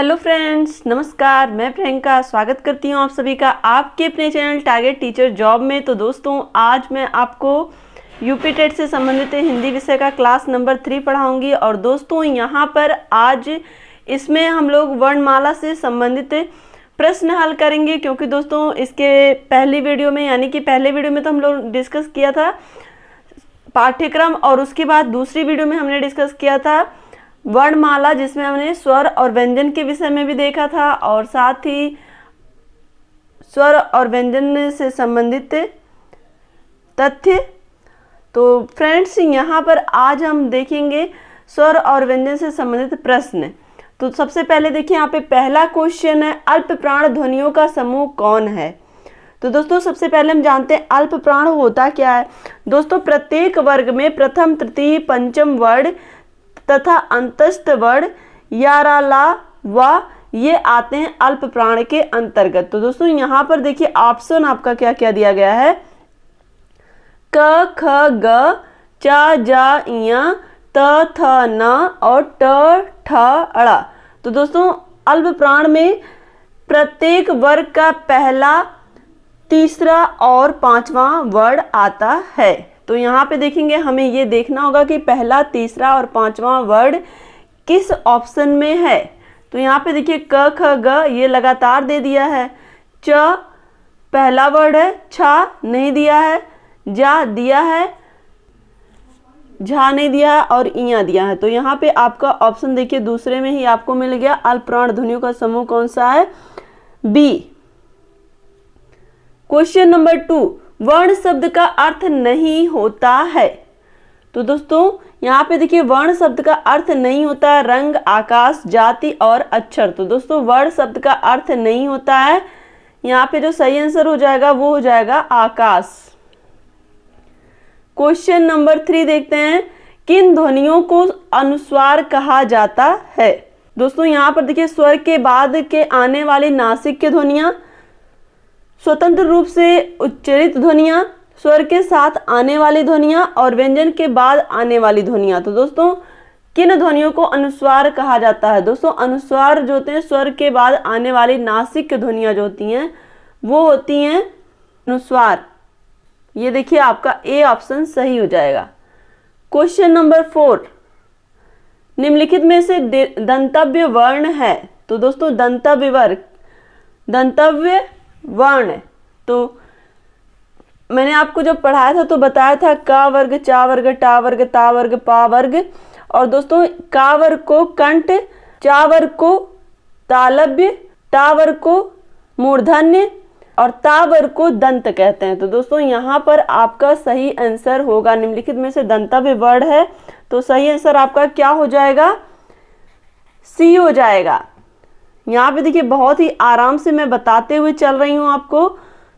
Hello friends, नमस्कार। मैं प्रियंका स्वागत करती हूँ आप सभी का आपके अपने चैनल टारगेट टीचर जॉब में। तो दोस्तों, आज मैं आपको यूपी टेट से संबंधित हिंदी विषय का क्लास नंबर 3 पढ़ाऊंगी। और दोस्तों, यहाँ पर आज इसमें हम लोग वर्णमाला से संबंधित प्रश्न हल करेंगे, क्योंकि दोस्तों इसके पहली वीडियो में यानी कि पहले वीडियो में तो हम लोग डिस्कस किया था पाठ्यक्रम, और उसके बाद दूसरी वीडियो में हमने डिस्कस किया था वर्णमाला, जिसमें हमने स्वर और व्यंजन के विषय में भी देखा था, और साथ ही स्वर और व्यंजन से संबंधित तथ्य। तो फ्रेंड्स, यहाँ पर आज हम देखेंगे स्वर और व्यंजन से संबंधित प्रश्न। तो सबसे पहले देखिए, यहाँ पे पहला क्वेश्चन है, अल्प प्राण ध्वनियों का समूह कौन है। तो दोस्तों, सबसे पहले हम जानते हैं अल्प प्राण होता क्या है। दोस्तों, प्रत्येक वर्ग में प्रथम, तृतीय, पंचम वर्ण तथा अंतस्थ वर्ण यारा ला व ये आते हैं अल्प प्राण के अंतर्गत। तो दोस्तों, यहाँ पर देखिए ऑप्शन आपका क्या क्या दिया गया है, क ख ग च ज ञ त थ न और ट ठ ड़। तो दोस्तों, अल्प प्राण में प्रत्येक वर्ग का पहला, तीसरा और पांचवा वर्ण आता है। तो यहाँ पे देखेंगे, हमें ये देखना होगा कि पहला, तीसरा और पांचवा वर्ण किस ऑप्शन में है। तो यहाँ पे देखिए क ख ग ये लगातार दे दिया है, च पहला वर्ण है, छ नहीं दिया है, जा दिया है, झा नहीं दिया है और इया दिया है। तो यहाँ पे आपका ऑप्शन देखिए दूसरे में ही आपको मिल गया। अल्प प्राण ध्वनियों का समूह कौन सा है, बी। क्वेश्चन नंबर 2, वर्ण शब्द का अर्थ नहीं होता है। तो दोस्तों, यहाँ पे देखिए वर्ण शब्द का अर्थ नहीं होता है रंग, आकाश, जाति और अक्षर। तो दोस्तों, वर्ण शब्द का अर्थ नहीं होता है, यहाँ पे जो सही आंसर हो जाएगा वो हो जाएगा आकाश। क्वेश्चन नंबर 3 देखते हैं, किन ध्वनियों को अनुस्वार कहा जाता है। दोस्तों, यहाँ पर देखिए स्वर के बाद के आने वाली नासिक की ध्वनियां, स्वतंत्र रूप से उच्चरित ध्वनियां, स्वर के साथ आने वाली ध्वनियां और व्यंजन के बाद आने वाली ध्वनियां। तो दोस्तों, किन ध्वनियों को अनुस्वार कहा जाता है। दोस्तों, अनुस्वार जो होते हैं स्वर के बाद आने वाली नासिक ध्वनियां जो होती हैं वो होती हैं अनुस्वार। ये देखिए आपका ए ऑप्शन सही हो जाएगा। क्वेश्चन नंबर 4, निम्नलिखित में से दंतव्य वर्ण है। तो दोस्तों, दंतव्य वर्ण, तो मैंने आपको जब पढ़ाया था तो बताया था का वर्ग, चा वर्ग, टा वर्ग, ता वर्ग, पा वर्ग। और दोस्तों, का वर्ग को कंठ, चा वर्ग को तालव्य, टा वर्ग को मूर्धन्य और ता वर्ग को दंत कहते हैं। तो दोस्तों, यहाँ पर आपका सही आंसर होगा, निम्नलिखित में से दंतव्य वर्ण है, तो सही आंसर आपका क्या हो जाएगा, सी हो जाएगा। यहाँ पे देखिए बहुत ही आराम से मैं बताते हुए चल रही हूँ आपको।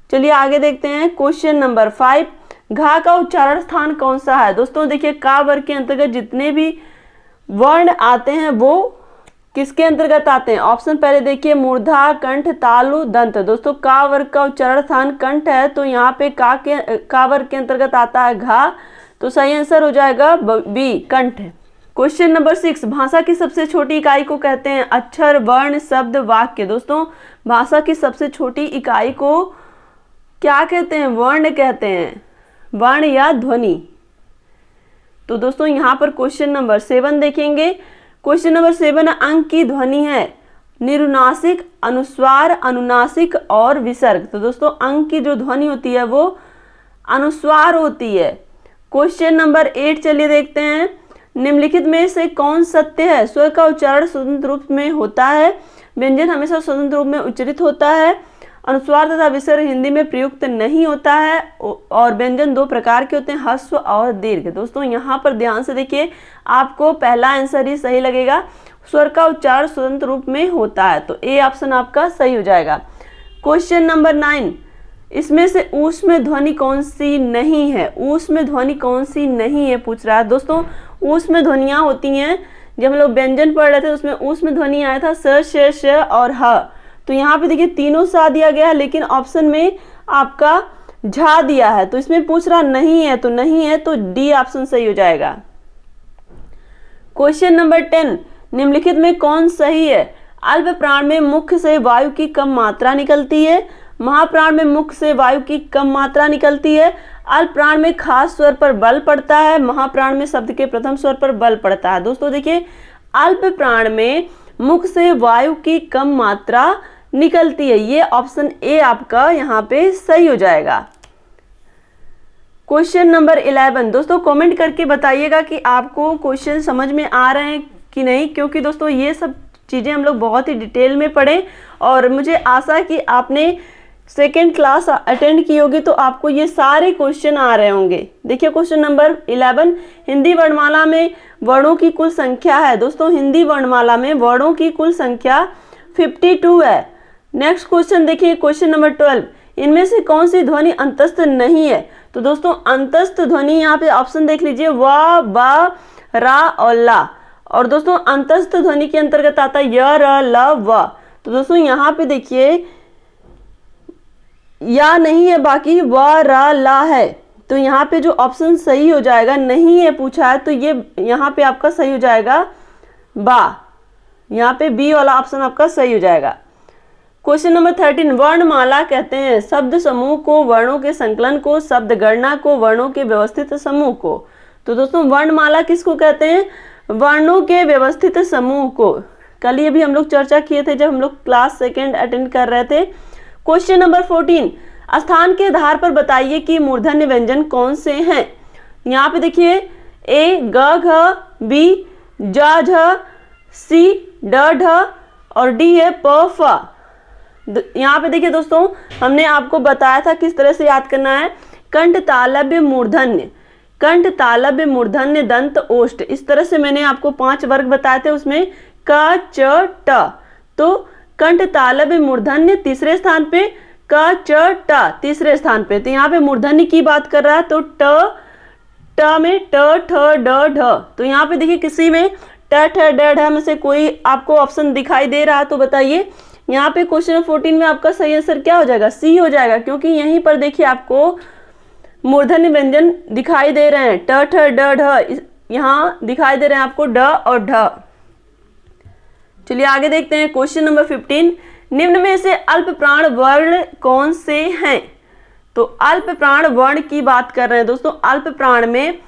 चलिए आगे देखते हैं। क्वेश्चन नंबर 5, घा का उच्चारण स्थान कौन सा है। दोस्तों देखिए, का वर्ग के अंतर्गत जितने भी वर्ण आते हैं वो किसके अंतर्गत आते हैं। ऑप्शन पहले देखिए, मूर्धा, कंठ, तालु, दंत। दोस्तों, का वर्ग का उच्चारण स्थान कंठ है, तो यहाँ पे का वर्ग के अंतर्गत आता है घा, तो सही आंसर हो जाएगा बी, कंठ। क्वेश्चन नंबर 6, भाषा की सबसे छोटी इकाई को कहते हैं अक्षर, वर्ण, शब्द, वाक्य। दोस्तों, भाषा की सबसे छोटी इकाई को क्या कहते हैं, वर्ण कहते हैं, वर्ण या ध्वनि। तो दोस्तों, यहाँ पर क्वेश्चन नंबर 7 देखेंगे। क्वेश्चन नंबर 7 अंक की ध्वनि है निरुनासिक, अनुस्वार, अनुनासिक और विसर्ग। तो दोस्तों, अंक की जो ध्वनि होती है वो अनुस्वार होती है। क्वेश्चन नंबर 8 चलिए देखते हैं, निम्नलिखित में से कौन सत्य है। स्वर का उच्चारण स्वतंत्र रूप में होता है, व्यंजन हमेशा स्वतंत्र रूप में उच्चरित होता है, अनुस्वार तथा विसर्ग हिंदी में प्रयुक्त नहीं होता है, और व्यंजन 2 प्रकार के होते हैं, ह्रस्व और दीर्घ। दोस्तों, यहाँ पर ध्यान से देखिए, आपको पहला आंसर ही सही लगेगा, स्वर का उच्चारण स्वतंत्र रूप में होता है, तो ए ऑप्शन आपका सही हो जाएगा। क्वेश्चन नंबर 9, इसमें से ऊष्म ध्वनि कौन सी नहीं है। ऊष्म ध्वनि कौन सी नहीं है पूछ रहा है। दोस्तों, ऊष्म ध्वनियां होती हैं, जब हम लोग व्यंजन पढ़ रहे थे उसमें ऊष्म ध्वनि आया था स, श और ह। तो यहाँ पे देखिए तीनों सा दिया गया है, लेकिन ऑप्शन में आपका झा दिया है, तो इसमें पूछ रहा नहीं है, तो नहीं है, तो डी ऑप्शन सही हो जाएगा। क्वेश्चन नंबर 10, निम्नलिखित में कौन सही है। अल्प प्राण में मुख से वायु की कम मात्रा निकलती है, महाप्राण में मुख से वायु की कम मात्रा निकलती है, अल्प प्राण में खास स्वर पर बल पड़ता है, महाप्राण में शब्द के प्रथम स्वर पर बल पड़ता है। दोस्तों देखिए, अल्प प्राण में मुख से वायु की कम मात्रा निकलती है, ये ऑप्शन ए आपका यहाँ पे सही हो जाएगा। क्वेश्चन नंबर 11 दोस्तों कमेंट करके बताइएगा कि आपको क्वेश्चन समझ में आ रहे हैं कि नहीं, क्योंकि दोस्तों ये सब चीज़ें हम लोग बहुत ही डिटेल में पढ़ें और मुझे आशा है कि आपने सेकेंड क्लास अटेंड की होगी तो आपको ये सारे क्वेश्चन आ रहे होंगे। देखिए क्वेश्चन नंबर 11, हिंदी वर्णमाला में वर्णों की कुल संख्या है। दोस्तों हिंदी वर्णमाला में वर्णों की कुल संख्या 52 है। नेक्स्ट क्वेश्चन देखिए क्वेश्चन नंबर 12, इनमें से कौन सी ध्वनि अंतस्थ नहीं है। तो दोस्तों अंतस्थ ध्वनि यहाँ पे ऑप्शन देख लीजिए, व, ब, रा और ला। और दोस्तों अंतस्थ ध्वनि के अंतर्गत आता है य, र, ल, व। तो दोस्तों यहाँ पे देखिए या नहीं है, बाकी व, र, ला है। तो यहाँ पे जो ऑप्शन सही हो जाएगा, नहीं है पूछा है तो ये यहाँ पे आपका सही हो जाएगा बा, यहाँ पे बी वाला ऑप्शन आपका सही हो जाएगा। क्वेश्चन नंबर 13, वर्णमाला कहते हैं शब्द समूह को, वर्णों के संकलन को, शब्द गणना को, वर्णों के व्यवस्थित समूह को। तो दोस्तों वर्णमाला किसको कहते हैं, वर्णों के व्यवस्थित समूह को। कल ये भी हम लोग चर्चा किए थे जब हम लोग क्लास सेकेंड अटेंड कर रहे थे। क्वेश्चन नंबर 14, स्थान के आधार पर बताइए कि मूर्धन्य व्यंजन कौन से हैं। यहाँ पे देखिए ए, ग, घ, बी, ज, झ, सी, ड, ढ और डी है प, फ। यहाँ पे देखिए दोस्तों हमने आपको बताया था किस तरह से याद करना है। कंठ, तालव्य, मूर्धन्य, कंठ, तालव्य, मूर्धन्य, दंत, ओष्ठ, इस तरह से मैंने आपको 5 वर्ग बताए थे, उसमें क, च, ट। तो कंठ, तालव्य, मूर्धन्य तीसरे स्थान पे, क, च, ट तीसरे स्थान पे। तो यहाँ पे मूर्धन्य की बात कर रहा है तो ट में ट, ठ, ड, ढ। तो यहाँ पे देखिए किसी में ट, ठ, ड, ढ में से कोई आपको ऑप्शन दिखाई दे रहा है तो बताइए। यहाँ पे क्वेश्चन 14 में आपका सही आंसर क्या हो जाएगा, सी हो जाएगा, क्योंकि यहीं पर देखिए आपको मूर्धन्य व्यंजन दिखाई दे रहे हैं, ट, ठ, ड, ढ यहाँ दिखाई दे रहे हैं आपको ड और ढ। चलिए आगे देखते हैं क्वेश्चन नंबर 15, निम्न में से अल्प प्राण वर्ण कौन से हैं। तो अल्प प्राण वर्ण की बात कर रहे हैं दोस्तों। अल्प प्राण में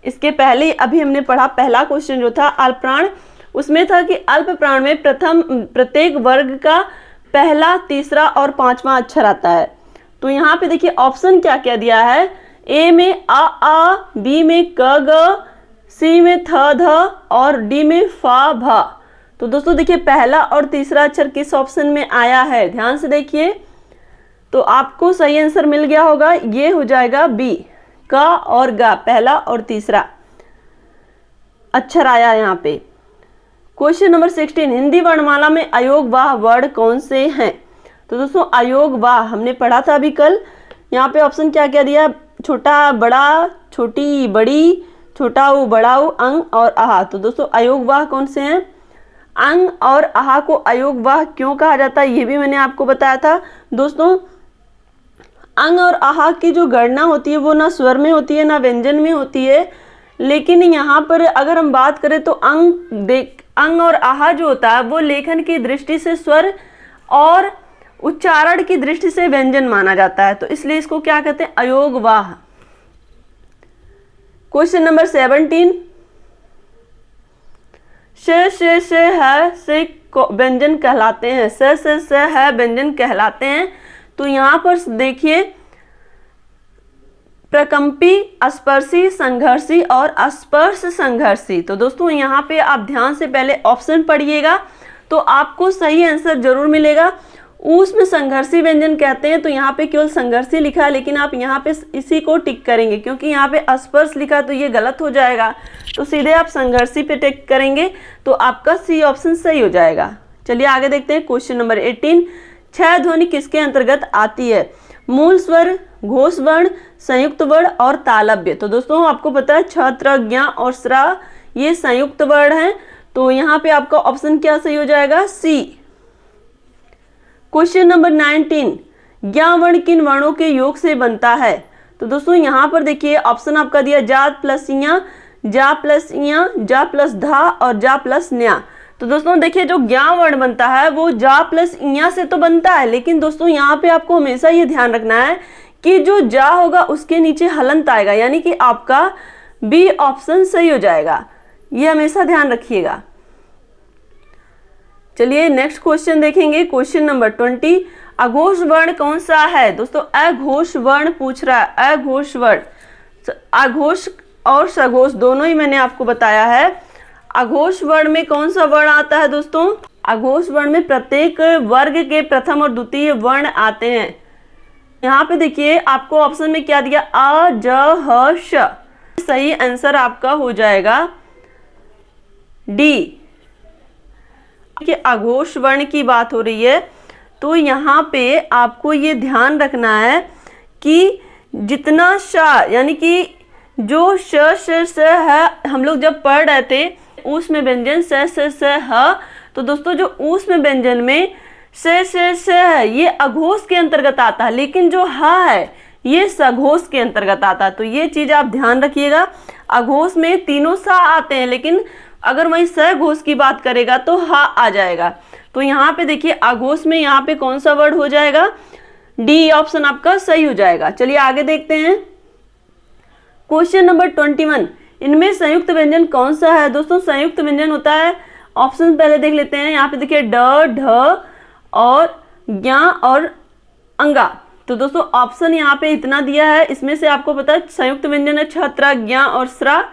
इसके पहले अभी हमने पढ़ा, पहला क्वेश्चन जो था अल्प प्राण, उसमें था कि अल्प प्राण में प्रत्येक वर्ग का पहला, तीसरा और 5वां अक्षर आता है। तो यहाँ पे देखिए ऑप्शन क्या क्या दिया है, ए में आ, बी में क, ग, सी में थ, ध और डी में फा, भा। तो दोस्तों देखिए पहला और तीसरा अक्षर किस ऑप्शन में आया है, ध्यान से देखिए तो आपको सही आंसर मिल गया होगा, ये हो जाएगा बी, क और ग, पहला और तीसरा अक्षर आया यहाँ पे। क्वेश्चन नंबर 16, हिंदी वर्णमाला में अयोगवाह वर्ण कौन से हैं। तो दोस्तों अयोगवाह हमने पढ़ा था अभी कल। यहाँ पे ऑप्शन क्या क्या दिया, छोटा बड़ा, छोटी बड़ी, छोटा ऊ बड़ा ऊ, अंग और आहा। तो दोस्तों अयोगवाह कौन से हैं, अंग और आहा को अयोगवाह क्यों कहा जाता है ये भी मैंने आपको बताया था। दोस्तों अंग और आहा की जो गणना होती है वो ना स्वर में होती है ना व्यंजन में होती है, लेकिन यहाँ पर अगर हम बात करें तो अंग और आहा जो होता है वो लेखन की दृष्टि से स्वर और उच्चारण की दृष्टि से व्यंजन माना जाता है, तो इसलिए इसको क्या कहते हैं, अयोगवाह। क्वेश्चन नंबर 17, श है से व्यंजन कहलाते हैं, स है व्यंजन कहलाते हैं। तो यहाँ पर देखिए प्रकंपी, स्पर्शी, संघर्षी और स्पर्श संघर्षी। तो दोस्तों यहाँ पे आप ध्यान से पहले ऑप्शन पढ़िएगा तो आपको सही आंसर जरूर मिलेगा। उसमें संघर्षी व्यंजन कहते हैं, तो यहाँ पे केवल संघर्षी लिखा है, लेकिन आप यहाँ पे इसी को टिक करेंगे, क्योंकि यहाँ पे स्पर्श लिखा तो ये गलत हो जाएगा, तो सीधे आप संघर्षी पे टिक करेंगे तो आपका सी ऑप्शन सही हो जाएगा। चलिए आगे देखते हैं क्वेश्चन नंबर 18, छह ध्वनि किसके अंतर्गत आती है, मूल स्वर, घोष वर्ण, संयुक्त वर्ण और तालव्य। तो दोस्तों आपको पता है छ, त्र, ज्ञ और स्रा ये संयुक्त वर्ण हैं, तो यहाँ पे आपका ऑप्शन क्या सही हो जाएगा, सी। क्वेश्चन नंबर 19, ज्ञ वर्ण किन वर्णों के योग से बनता है। तो दोस्तों यहाँ पर देखिए ऑप्शन आपका दिया जा प्लस इया, जा प्लस इया, जा प्लस धा और जा प्लस न्या। तो दोस्तों देखिए जो ज्ञा वर्ण बनता है वो जा प्लस इया से तो बनता है, लेकिन दोस्तों यहाँ पे आपको हमेशा ये ध्यान रखना है कि जो जा होगा उसके नीचे हलंत आएगा, यानी कि आपका बी ऑप्शन सही हो जाएगा, ये हमेशा ध्यान रखिएगा। चलिए नेक्स्ट क्वेश्चन देखेंगे, क्वेश्चन नंबर 20। अघोष वर्ण कौन सा है? दोस्तों अघोष वर्ण पूछ रहा है, अघोष वर्ण। अघोष और सघोष दोनों ही मैंने आपको बताया है। अघोष वर्ण में कौन सा वर्ण आता है दोस्तों? अघोष वर्ण में प्रत्येक वर्ग के प्रथम और द्वितीय वर्ण आते हैं। यहाँ पे देखिए आपको ऑप्शन में क्या दिया, अ ज ह श। सही आंसर आपका हो जाएगा डी। कि अघोष वर्ण की बात हो रही है, तो यहाँ पे आपको ये ध्यान रखना है कि जितना श यानी कि जो श है, हम लोग जब पढ़ रहे थे ऊष्म व्यंजन स ह, तो दोस्तों जो ऊष्म व्यंजन में स है ये अघोष के अंतर्गत आता है, लेकिन जो ह है ये सघोष के अंतर्गत आता है। तो ये चीज आप ध्यान रखिएगा। अघोष में तीनों सा आते हैं, लेकिन अगर वही सघोष की बात करेगा तो हा आ जाएगा। तो यहाँ पे देखिए अघोष में यहाँ पे कौन सा वर्ड हो जाएगा? डी ऑप्शन आपका सही हो जाएगा। चलिए आगे देखते हैं, क्वेश्चन नंबर 21। इनमें संयुक्त व्यंजन कौन सा है? दोस्तों संयुक्त व्यंजन होता है, ऑप्शन पहले देख लेते हैं। यहाँ पे देखिए ड ढ और ज्ञा और अंगा। तो दोस्तों ऑप्शन यहाँ पे इतना दिया है, इसमें से आपको पता है संयुक्त व्यंजन है छत्र, ज्ञा और स्रा।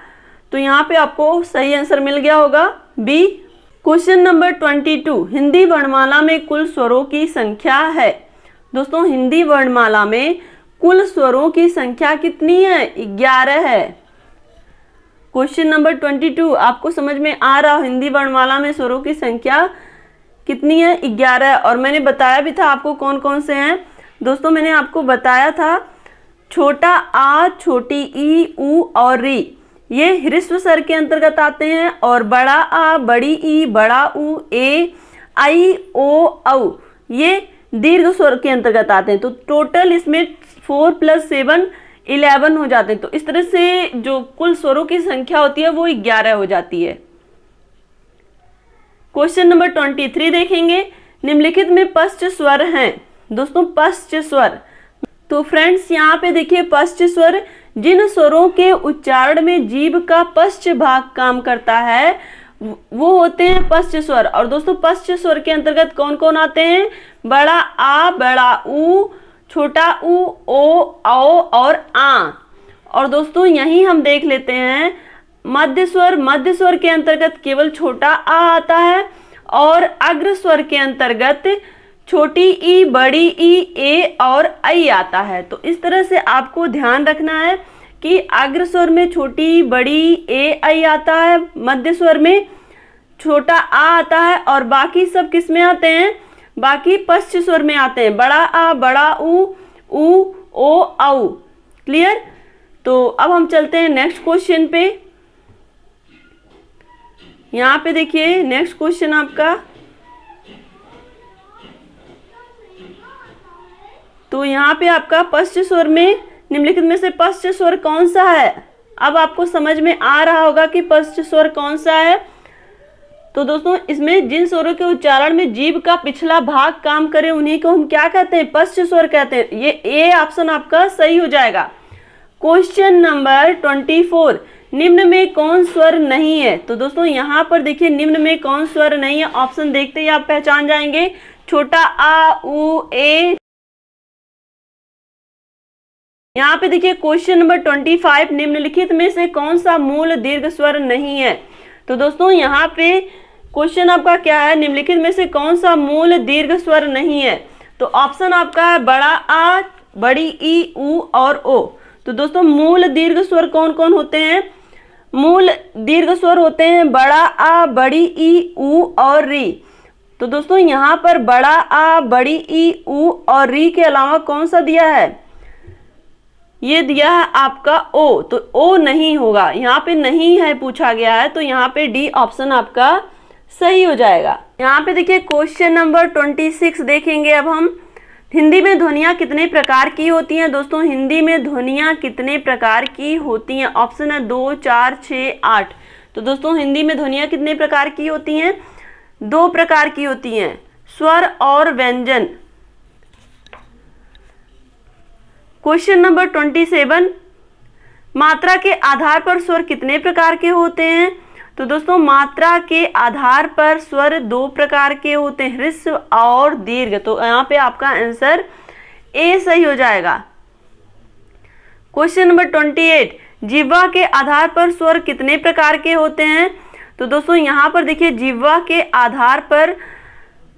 तो यहाँ पे आपको सही आंसर मिल गया होगा बी। Question number 22। हिंदी वर्णमाला में कुल स्वरों की संख्या है? दोस्तों हिंदी वर्णमाला में कुल स्वरों की संख्या कितनी है? 11 है। क्वेश्चन नंबर 22 आपको समझ में आ रहा हो, हिंदी वर्णमाला में स्वरों की संख्या कितनी है? 11। और मैंने बताया भी था आपको कौन कौन से हैं। दोस्तों मैंने आपको बताया था छोटा आ, छोटी ई, ऊ और री, ये ह्रस्व स्वर के अंतर्गत आते हैं, और बड़ा आ, बड़ी ई, बड़ा ऊ, ए, आई, ओ, औ ये दीर्घ स्वर के अंतर्गत आते हैं। तो टोटल इसमें 4 + 7 11 हो जाते हैं। तो इस तरह से जो कुल स्वरों की संख्या होती है वो 11 हो जाती है। क्वेश्चन नंबर 23 देखेंगे, निम्नलिखित में पश्च स्वर हैं। दोस्तों पश्च स्वर, तो फ्रेंड्स यहाँ पे देखिए पश्च स्वर जिन स्वरों के उच्चारण में जीभ का पश्च भाग काम करता है वो होते हैं पश्च स्वर। और दोस्तों पश्च स्वर के अंतर्गत कौन कौन आते हैं? बड़ा आ, बड़ा ऊ, छोटा ऊ, ओ, औ और आ। और दोस्तों यहीं हम देख लेते हैं मध्य स्वर। मध्य स्वर के अंतर्गत केवल छोटा आ आता है, और अग्र स्वर के अंतर्गत छोटी ई, बड़ी ई, ए और आई आता है। तो इस तरह से आपको ध्यान रखना है कि अग्र स्वर में छोटी, बड़ी, ए, आई आता है, मध्य स्वर में छोटा आ आता है, और बाकी सब किस में आते हैं? बाकी पश्च स्वर में आते हैं, बड़ा आ, बड़ा ऊ, ओ, औ। क्लियर? तो अब हम चलते हैं नेक्स्ट क्वेश्चन पे। यहाँ पे देखिए नेक्स्ट क्वेश्चन आपका, तो यहाँ पे आपका पश्च स्वर में निम्नलिखित में से पश्च स्वर कौन सा है? अब आपको समझ में आ रहा होगा कि पश्च स्वर कौन सा है। तो दोस्तों इसमें जिन स्वरों के उच्चारण में जीभ का पिछला भाग काम करे उन्हीं को हम क्या कहते हैं? पश्च स्वर कहते हैं। ये ए ऑप्शन आपका सही हो जाएगा। क्वेश्चन नंबर 24, निम्न में कौन स्वर नहीं है? तो दोस्तों यहाँ पर देखिए निम्न में कौन स्वर नहीं है, ऑप्शन देखते ही आप पहचान जाएंगे। छोटा आ, ऊ, ए। यहाँ पे देखिए क्वेश्चन नंबर 25, निम्नलिखित में से कौन सा मूल दीर्घ स्वर नहीं है? तो दोस्तों यहाँ पे क्वेश्चन आपका क्या है? निम्नलिखित में से कौन सा मूल दीर्घ स्वर नहीं है? तो ऑप्शन आपका है बड़ा आ, बड़ी ई, ऊ और ओ। तो दोस्तों मूल दीर्घ स्वर कौन कौन होते हैं? मूल दीर्घ स्वर होते हैं बड़ा आ, बड़ी ई, ऊ और री। तो दोस्तों यहाँ पर बड़ा आ, बड़ी ई, ऊ और री के अलावा कौन सा दिया है? ये दिया है आपका ओ। तो ओ नहीं होगा, यहाँ पे नहीं है पूछा गया है, तो यहाँ पे डी ऑप्शन आपका सही हो जाएगा। यहाँ पे देखिए क्वेश्चन नंबर 26 देखेंगे अब हम। हिंदी में ध्वनियाँ कितने प्रकार की होती हैं? दोस्तों हिंदी में ध्वनियाँ कितने प्रकार की होती हैं? ऑप्शन है 2, 4, 6, 8। तो दोस्तों हिंदी में ध्वनियाँ कितने प्रकार की होती हैं? दो प्रकार की होती हैं, स्वर और व्यंजन। क्वेश्चन नंबर 27, मात्रा के आधार पर स्वर कितने प्रकार के होते हैं? तो दोस्तों मात्रा के आधार पर स्वर दो प्रकार के होते हैं, ह्रस्व और दीर्घ। तो यहाँ पे आपका आंसर ए सही हो जाएगा। क्वेश्चन नंबर 28, जिह्वा के आधार पर स्वर कितने प्रकार के होते हैं? तो दोस्तों यहाँ पर देखिए जिह्वा के आधार पर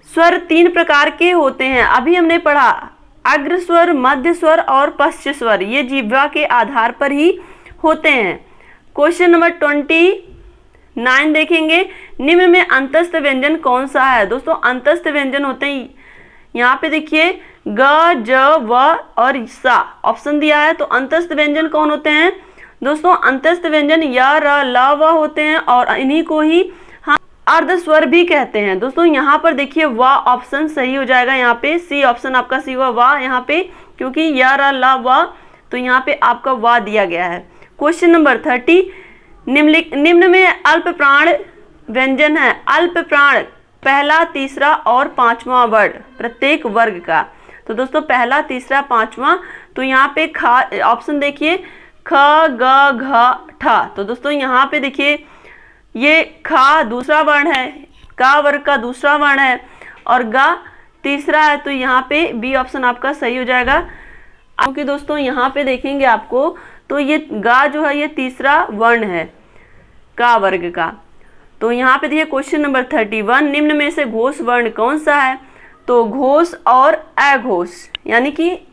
स्वर 3 प्रकार के होते हैं। अभी हमने पढ़ा अग्र स्वर, मध्य स्वर और पश्च स्वर, ये जिह्वा के आधार पर ही होते हैं। क्वेश्चन नंबर 29 देखेंगे, निम्न में अंतस्थ व्यंजन कौन सा है? दोस्तों अंतस्थ व्यंजन होते हैं, यहाँ पे देखिए ग, ज, व और सा ऑप्शन दिया है। तो अंतस्थ व्यंजन कौन होते हैं? दोस्तों अंतस्थ व्यंजन य, र, ल, व होते हैं और इन्हीं को ही हम अर्ध स्वर भी कहते हैं। दोस्तों यहाँ पर देखिए व ऑप्शन सही हो जाएगा, यहाँ पे सी ऑप्शन आपका सी हुआ व यहाँ पे, क्योंकि य, र, ल, व, तो यहाँ पे आपका व दिया गया है। क्वेश्चन नंबर 30, निम्न में अल्प प्राण व्यंजन है। अल्प प्राण पहला, तीसरा और पांचवा वर्ड प्रत्येक वर्ग का। तो दोस्तों पहला, तीसरा, पांचवा, तो यहाँ पे खा ऑप्शन देखिए ख, ग, घ, ठ। तो दोस्तों यहाँ पे देखिए ये खा दूसरा वर्ण है, का वर्ग का दूसरा वर्ण है और गा तीसरा है। तो यहाँ पे बी ऑप्शन आपका सही हो जाएगा। क्योंकि दोस्तों यहाँ पे देखेंगे आपको तो ये गा जो है ये तीसरा वर्ण है का वर्ग का। तो यहाँ पे देखिए क्वेश्चन नंबर 31, निम्न में से घोष वर्ण कौन सा है? तो घोष और अघोष, यानी कि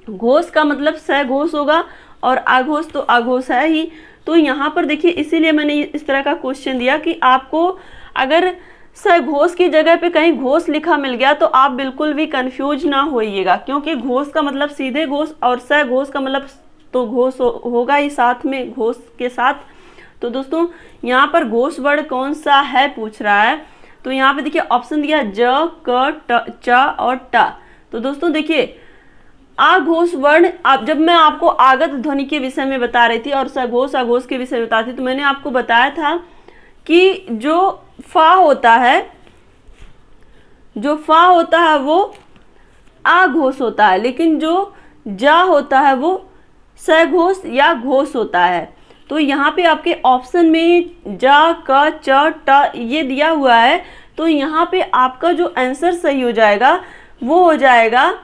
घोष का मतलब सघोष होगा और अघोष तो अघोष है ही। तो यहाँ पर देखिए इसीलिए मैंने इस तरह का क्वेश्चन दिया कि आपको अगर सघोष की जगह पे कहीं घोष लिखा मिल गया तो आप बिल्कुल भी कंफ्यूज ना होइएगा, क्योंकि घोष का मतलब सीधे घोष और सघोष का मतलब तो घोष होगा ही साथ में घोष के साथ। तो दोस्तों यहाँ पर घोष वर्ण कौन सा है पूछ रहा है। तो यहाँ पे देखिए ऑप्शन दिया ज, क, ट, च और ट। तो दोस्तों देखिए अघोष वर्ण, आप जब मैं आपको आगत ध्वनि के विषय में बता रही थी और सघोष अघोष के विषय में बताती थी, तो मैंने आपको बताया था कि जो फा होता है वो अघोष होता है, लेकिन जो जा होता है वो सघोष या घोष होता है। तो यहाँ पे आपके ऑप्शन में जा, क, च, ट ये दिया हुआ है। तो यहाँ पे आपका जो आंसर सही हो जाएगा वो हो जाएगा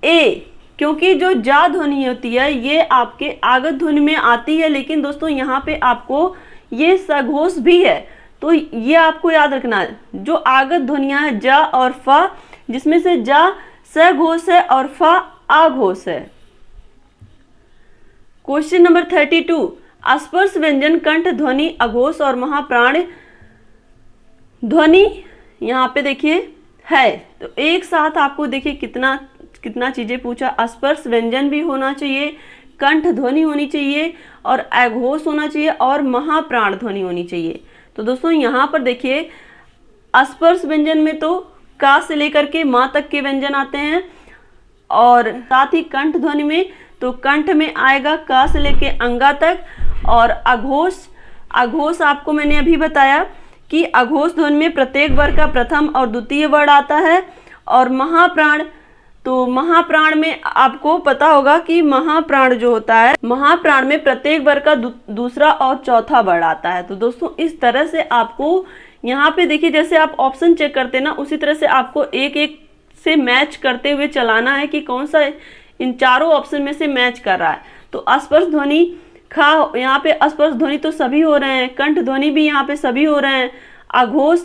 ए, क्योंकि जो जा ध्वनि होती है ये आपके आगत ध्वनि में आती है, लेकिन दोस्तों यहाँ पे आपको ये सघोष भी है। तो ये आपको याद रखना है, जो आगत ध्वनियाँ है जा और फ, जिसमें से जा सघोष है और फ अघोष है। क्वेश्चन नंबर 32, स्पर्श व्यंजन कंठ ध्वनि अघोष और महाप्राण ध्वनि यहाँ पे देखिए है। तो एक साथ आपको देखिए कितना चीजें पूछा, स्पर्श व्यंजन भी होना चाहिए, कंठ ध्वनि होनी चाहिए और अघोष होना चाहिए और महाप्राण ध्वनि होनी चाहिए। तो दोस्तों यहाँ पर देखिए स्पर्श व्यंजन में तो का से लेकर के माँ तक के व्यंजन आते हैं और साथ ही कंठ ध्वनि में तो कंठ में आएगा का से लेके अंगा तक। और अघोष आपको मैंने अभी बताया कि अघोष ध्वनि में प्रत्येक वर्ग का प्रथम और द्वितीय वर्ण आता है। और महाप्राण, तो महाप्राण में आपको पता होगा कि महाप्राण जो होता है, महाप्राण में प्रत्येक वर्ग का दूसरा और चौथा वर्ण आता है। तो दोस्तों इस तरह से आपको यहाँ पे देखिए जैसे आप ऑप्शन चेक करते हैं ना, उसी तरह से आपको एक एक से मैच करते हुए चलाना है कि कौन सा इन चारों ऑप्शन में से मैच कर रहा है। तो स्पर्श ध्वनि खा, यहाँ पे स्पर्श ध्वनि तो सभी हो रहे हैं, कंठ ध्वनि भी यहाँ पे सभी हो रहे हैं। अघोष,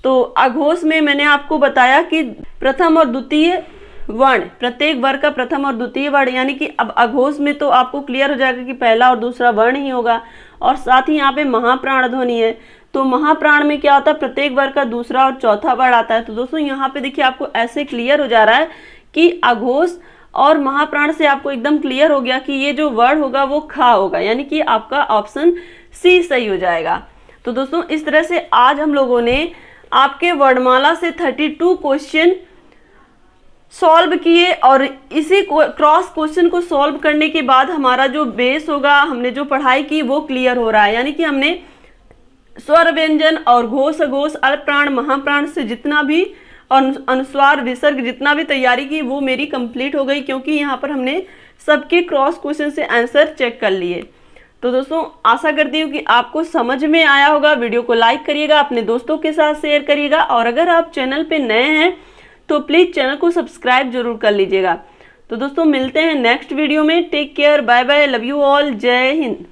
तो अघोष में मैंने आपको बताया कि प्रथम और द्वितीय वर्ण, प्रत्येक वर्ग का प्रथम और द्वितीय वर्ण, यानी कि अब अघोष में तो आपको क्लियर हो जाएगा कि पहला और दूसरा वर्ण ही होगा। और साथ ही यहाँ पे महाप्राण ध्वनि है, तो महाप्राण में क्या होता है, प्रत्येक वर्ग का दूसरा और चौथा वर्ण आता है। तो दोस्तों यहाँ पे देखिए आपको ऐसे क्लियर हो जा रहा है कि अघोष और महाप्राण से आपको एकदम क्लियर हो गया कि ये जो वर्ड होगा वो खा होगा, यानी कि आपका ऑप्शन सी सही हो जाएगा। तो दोस्तों इस तरह से आज हम लोगों ने आपके वर्णमाला से 32 क्वेश्चन सॉल्व किए और इसी क्रॉस क्वेश्चन को सॉल्व करने के बाद हमारा जो बेस होगा, हमने जो पढ़ाई की वो क्लियर हो रहा है। यानी कि हमने स्वर व्यंजन और घोष अघोष अल्प प्राण महाप्राण से जितना भी और अनुस्वार विसर्ग जितना भी तैयारी की वो मेरी कंप्लीट हो गई, क्योंकि यहाँ पर हमने सबके क्रॉस क्वेश्चन से आंसर चेक कर लिए। तो दोस्तों आशा करती हूँ कि आपको समझ में आया होगा। वीडियो को लाइक करिएगा, अपने दोस्तों के साथ शेयर करिएगा, और अगर आप चैनल पे नए हैं तो प्लीज़ चैनल को सब्सक्राइब जरूर कर लीजिएगा। तो दोस्तों मिलते हैं नेक्स्ट वीडियो में। Take care, bye bye, love you all, जय हिंद।